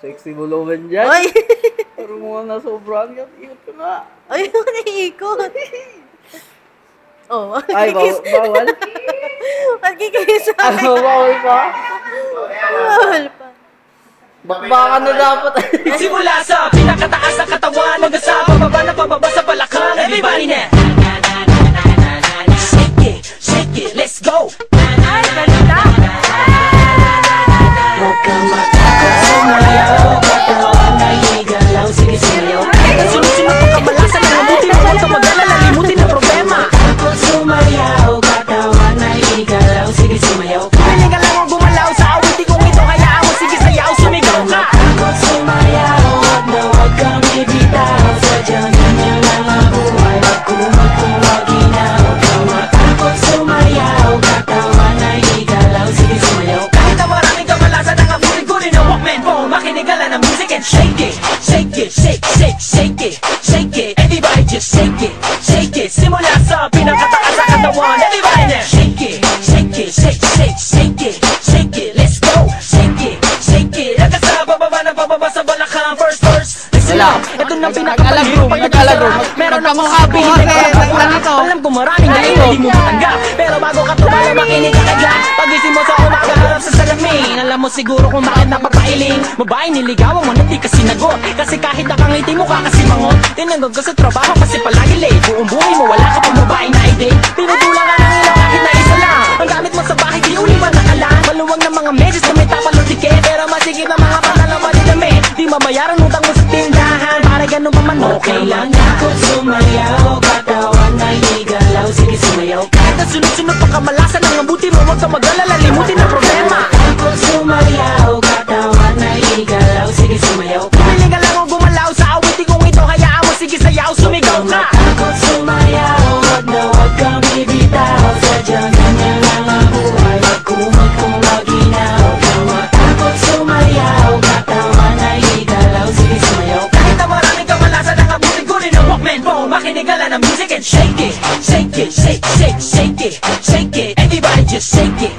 sexy mo naman dyan. Ay! Pero mga nasobrahan ka, ikot ka na. Ay, naiikot. Oh, Ay, bawal? magkikisa sa akin. Bawal pa? Bawal pa. Bakbakan na dapat. Simula sa pinakataas ng katawan hanggang sa pababa sa balakang. Everybody na! Shake it, let's go! Ay, ganda! Huwag kang matakot, sumayaw. Katawan ay igalaw, sige sumayaw. Kahit sunod-sunod pa kamalasan ng mabuti mo, huwag kang mag-alala, limutin ang problema. Takot sumayaw, katawan ay igalaw, sige sumayaw. Piling ka lang ang gumalaw sa awitin kong ito, hayaan mo, sige sayaw, sumigaw ka. Takot sumayaw, huwag kang bibitaw. Sadyang ganyan lang ang buhay, wag kumag kung maginaw. Huwag kang matakot sumayaw, katawan ay igalaw, sige sumayaw. Kahit na maraming kamalasan ang abutin-gunin ng Walkman phone, makinig ka lang ng music and shake it. Shake it, shake it, shake it. Everybody just shake it, shake it. Simula sa pinakataas sa katawan, everybody now. Shake it, shake it, shake it. Let's go, shake it. Hanggang sa bababa sa balakang. First verse, listen up. Ito na pinakapalagro, meron akong hobby, alam ko maraming galing, hindi mo matanggap. Pero bago ka tumala, makinig ka agad. Pagising mo sa umaga, harap sa salamin. Alam mo siguro kung bakit napapailing. Babae niligawan mo, hindi ka sinagot. Kasi kahit nakangiti mo ka kasi mangot. Tinanggag ka sa trabaho kasi palagi late. Buong buhay mo, wala ka pang babae na i-date. Tinutulang ka ng ilaw kahit na isa lang. Ang gamit mo sa bahay, di uliwan na kalan. Maluwag ng mga medyas na may tapalong tiket. Pero masigit na mga panalaman ni damit. Di mabayaran utang mo sa tindahan. Para ganun pa man, okay lang. Takot sumayaw, katawan ay igalaw, sige sumayaw. Kahit na sunod-sunod pa kamalasan ang mabuti mo, huwag ka mag-alala, limutin ang problema. Takot sumayaw, katawan ay igalaw, sige sumayaw. Piling ka lang ang gumalaw sa awitin kong ito, hayaan mo, sige sayaw, sumigaw ka. Takot sumayaw, huwag kang bibitaw. Sadyang ganyan lang ang buhay, wag kumag kung maginaw. Huwag kang matakot sumayaw, katawan ay igalaw, sige sumayaw. Kahit na maraming kamalasan ang abutin-gunin ng Walkman phone, makinig ka lang ng music and shake it. Shake it. Everybody just shake it.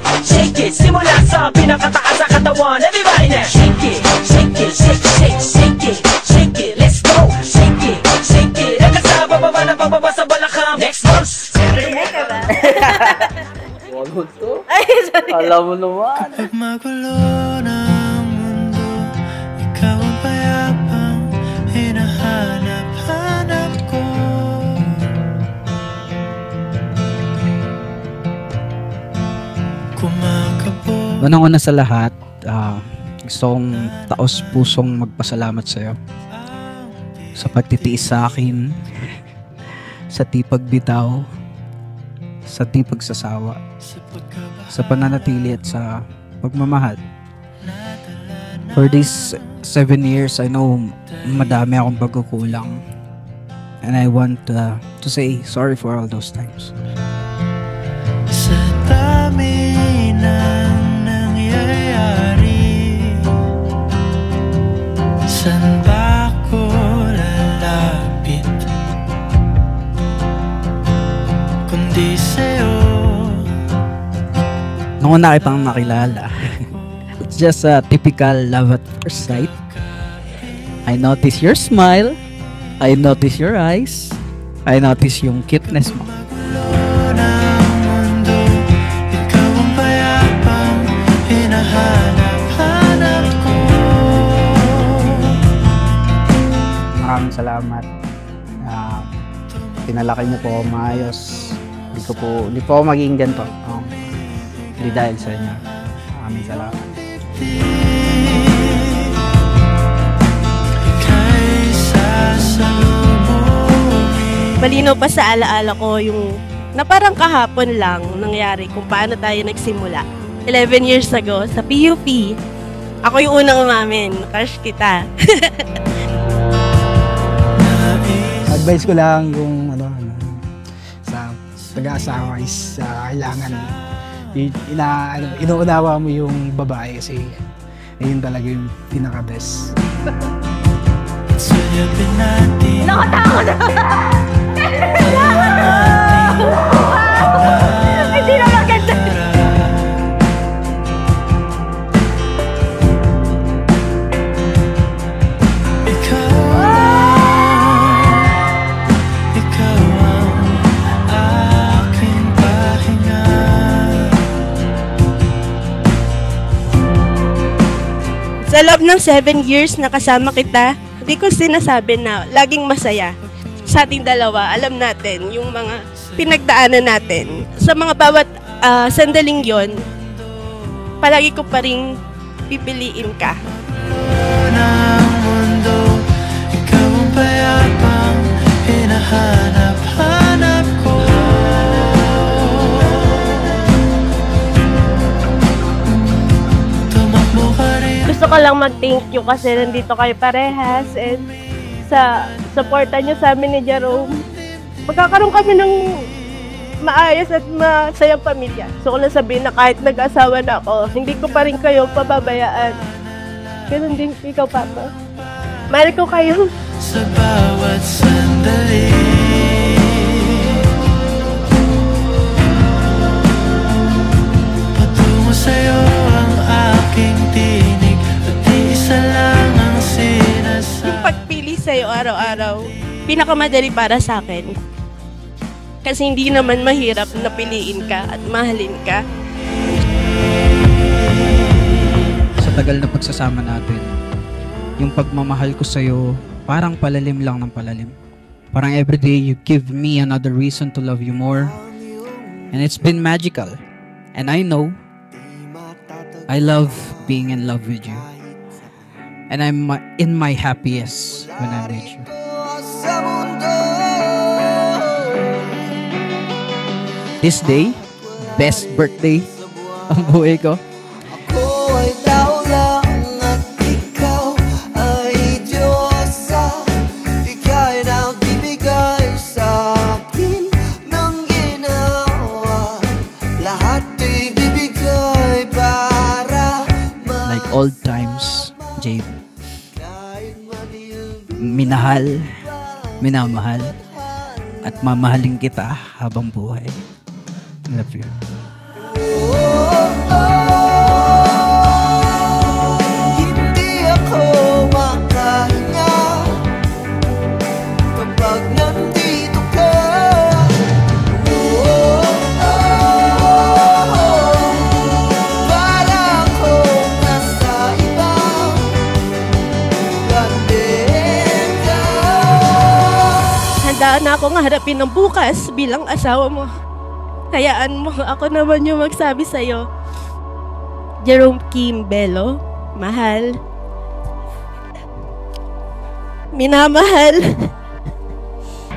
Simula sa pinakataas sa katawan, everybody now. Shake it. Let's go. Shake it. Hanggang sa bababa sa balakang. Next verse. Ay, ka ba? Walo to. Ay, sorry. Alam mo naman. Kapag magulo ng mundo, ikaw ang payapang hinahanap-hanap ko. Kumakabog. Unang-una sa lahat, gusto kong taos-pusong magpasalamat sa'yo sa pagtitiis sa akin, sa di pagbitaw, sa di pagsasawa, sa pananatili at sa pagmamahal. For these 7 years, I know madami akong pagkukulang, and I want to say sorry for all those times. Sa dami ng nangyayari, saan ba ako lalapit kundi sa'yo? Nung una kitang nakilala, it's just a typical love at first sight. I notice your smile, I notice your eyes, I notice yung cuteness mo. Magulo ng mundo, ikaw ang payapang hinahanap-hanap ko. Maraming salamat. Pinalaki niyo po ako maayos. Hindi po ako magiging ganito. Hindi dahil sa inyo. Maraming salamat. Malinaw pa sa alaala ko yung na parang kahapon lang nangyari kung paano tayo nagsimula. 11 years ago sa PUP. Ako yung unang umamin. Crush kita. Advice ko lang yung sa pag-aasawa is kailangan inuunawa mo yung babae kasi ayun talaga yung pinaka-best. Nakatakot! Hindi na maganda. Sa loob ng 7 years na kasama kita, hindi ko sinasabi na laging masaya. Sa ating dalawa, alam natin yung mga pinagdaanan natin. Sa mga bawat sandaling yon, palagi ko pa rin pipiliin ka. ng mundo, ikaw ang payapang hinahanap-hanap ko. Tumakbo ka rin. Gusto ko lang mag-thank you kasi nandito kayo parehas and sa supportan nyo sa amin ni Jerome. Magkakaroon kami ng maayos at masayang pamilya. So ko lang sabihin na kahit nag-asawa na ako, hindi ko pa rin kayo pababayaan. Ganun din ikaw, Papa. Mahal ko kayo. Sa bawat sandali, patungo sa'yo ang aking tinig, at isa lang ang sinasabi. Yung pagpili sa'yo araw-araw, pinakamadali para sa akin. Kasi hindi naman mahirap na piliin ka at mahalin ka. Sa tagal na pagsasama natin, yung pagmamahal ko sa'yo, parang palalim lang ng palalim. Parang everyday you give me another reason to love you more. And it's been magical. And I know, I love being in love with you. And I'm in my happiest when I'm with you. This day, best birthday ang buhay ko. Ako ay tao lang at ikaw ay Diyosa. Ika'y nagbibigay sa akin ng ginawa. Lahat ay bibigay para Like old times, Jade. Minahal, minamahal, at mamahalin kita habang buhay. Love you. hindi ako makahinga kapag nandito ka. Para akong nasa ibang planeta. Handa na akong harapin ng bukas bilang asawa mo. Hayaan mo, ako naman yung magsabi sa'yo. Jerome Kim Bello, mahal. Minamahal.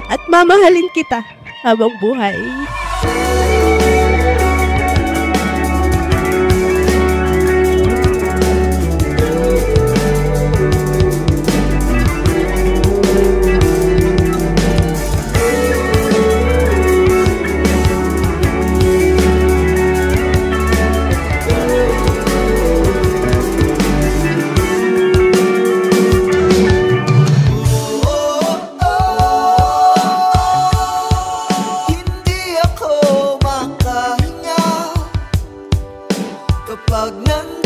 At mamahalin kita habang buhay. Hindi ako makahinga kapag nandito